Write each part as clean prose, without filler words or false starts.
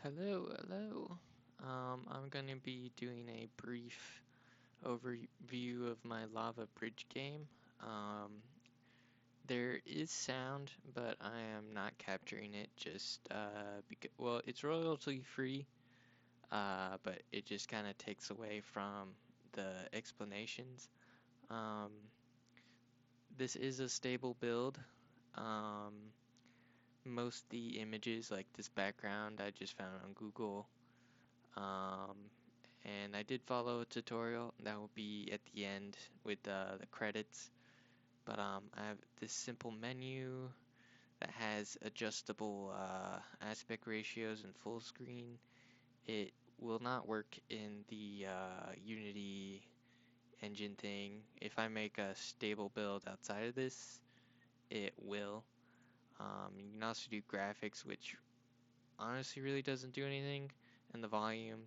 Hello. I'm going to be doing a brief overview of my Lava Bridge game. Um, there is sound, but I am not capturing it just because, well, it's royalty free, but it just kind of takes away from the explanations. Um, this is a stable build. Um, most the images, like this background, I just found on Google. Um, and I did follow a tutorial that will be at the end with the credits. But I have this simple menu that has adjustable aspect ratios and full screen. It will not work in the Unity engine thing. If I make a stable build outside of this, it will. You can also do graphics, which honestly really doesn't do anything, and the volume.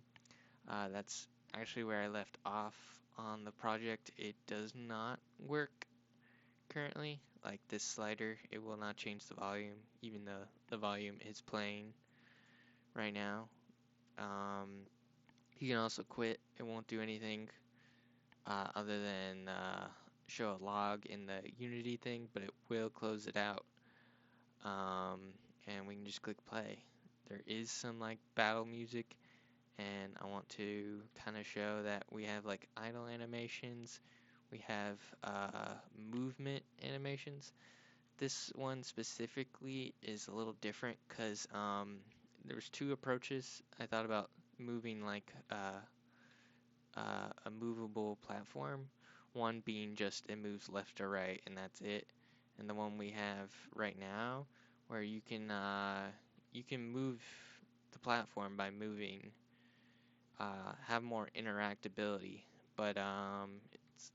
That's actually where I left off on the project. It does not work currently. Like this slider, it will not change the volume, even though the volume is playing right now. Um, you can also quit. It won't do anything other than show a log in the Unity thing, but it will close it out. Um, and we can just click play. There is some like battle music, and I want to kind of show that we have like idle animations, we have movement animations. This one specifically is a little different because there's two approaches. I thought about moving like a movable platform, one being just it moves left or right and that's it, and the one we have right now where you can move the platform by moving have more interactability. But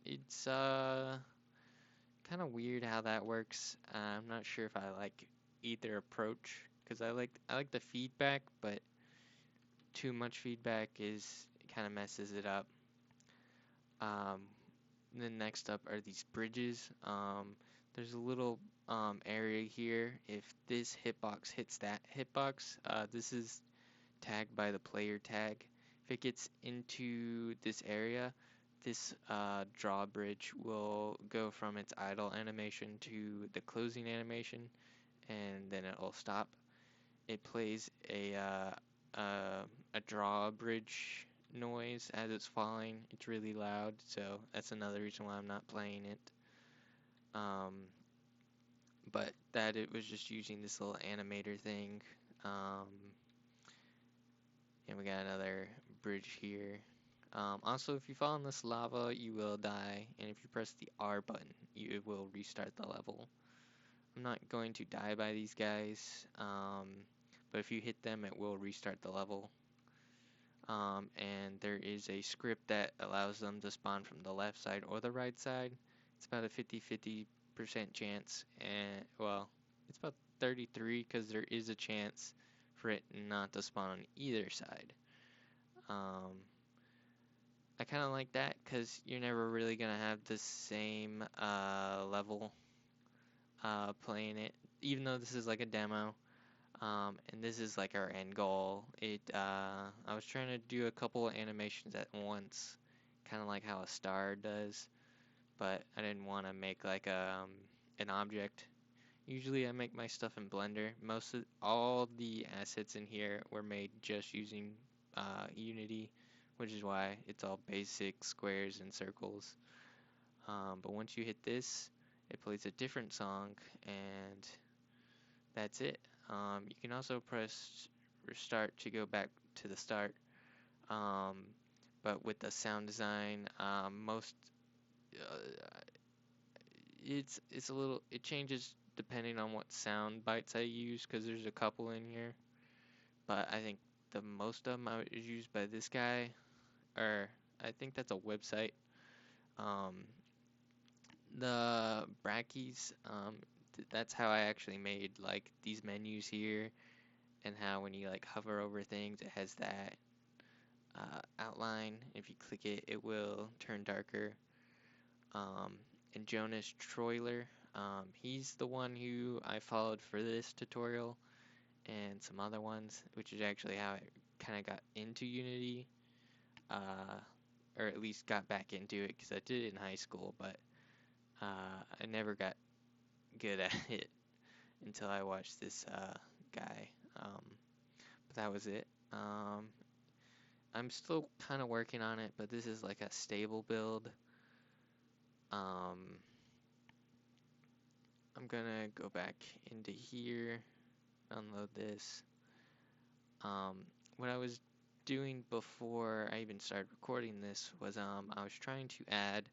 it's kind of weird how that works. I'm not sure if I like either approach because I like the feedback, but too much feedback is kind of messes it up. Um, then next up are these bridges. There's a little area here. If this hitbox hits that hitbox, this is tagged by the player tag. If it gets into this area, this drawbridge will go from its idle animation to the closing animation, and then it'll stop. It plays a drawbridge noise as it's falling. It's really loud, so that's another reason why I'm not playing it. Um, but that it was just using this little animator thing. Um, And we got another bridge here. Also, if you fall in this lava, you will die, and if you press the R button, it will restart the level. I'm not going to die by these guys, but if you hit them, it will restart the level. And there is a script that allows them to spawn from the left side or the right side. It's about a 50-50% chance, and well, it's about 33 because there is a chance for it not to spawn on either side. Um, I kind of like that because you're never really gonna have the same level playing it, even though this is like a demo. And this is like our end goal. I was trying to do a couple of animations at once, kind of like how a star does, but I didn't want to make like an object. Usually I make my stuff in Blender. Most of all the assets in here were made just using Unity, which is why it's all basic squares and circles. But once you hit this, it plays a different song, and that's it. You can also press restart to go back to the start. Um, but with the sound design, most it's a little it changes depending on what sound bites I use because there's a couple in here. But I think the most of them is used by this guy, or I think that's a website. Um, the brackeys, that's how I actually made like these menus here, and how when you like hover over things, it has that outline. If you click it, it will turn darker. Um, and Jonas Troiler, he's the one who I followed for this tutorial, and some other ones, which is actually how I kind of got into Unity, or at least got back into it because I did it in high school, but I never got good at it until I watched this guy. But that was it. I'm still kind of working on it, but this is like a stable build. Um, I'm gonna go back into here, unload this. What I was doing before I even started recording this was I was trying to add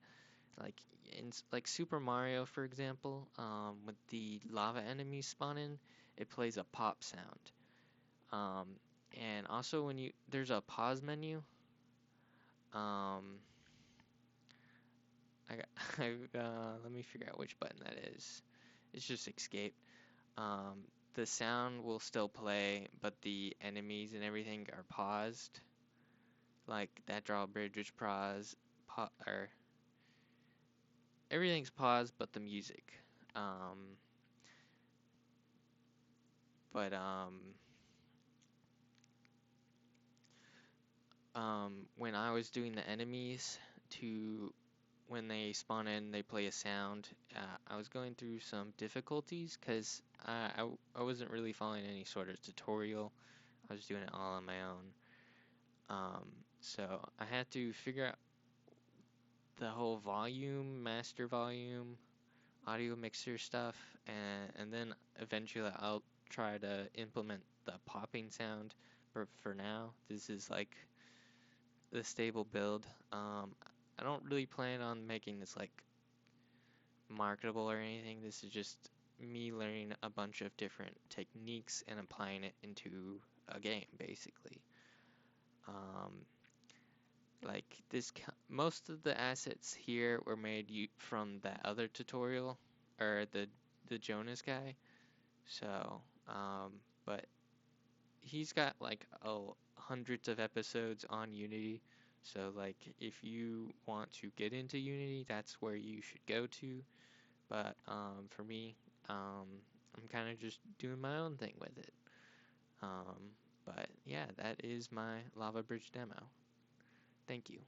like in like Super Mario, for example, with the lava enemies spawn in, it plays a pop sound. Um, and also when there's a pause menu. Um, I got, let me figure out which button that is. It's just escape. Um, the sound will still play, but the enemies and everything are paused. Like that drawbridge is or everything's paused, but the music. Um, but when I was doing the enemies to when they spawn in, they play a sound. I was going through some difficulties because I wasn't really following any sort of tutorial. I was doing it all on my own. So I had to figure out the whole volume, master volume, audio mixer stuff, and then eventually I'll try to implement the popping sound. But for now, this is like the stable build. I don't really plan on making this like marketable or anything. This is just me learning a bunch of different techniques and applying it into a game, basically. Um, like most of the assets here were made from that other tutorial, or the Jonas guy. So, but he's got like hundreds of episodes on Unity. So like if you want to get into Unity, that's where you should go to. But for me, I'm kind of just doing my own thing with it. But yeah, that is my Lava Bridge demo. Thank you.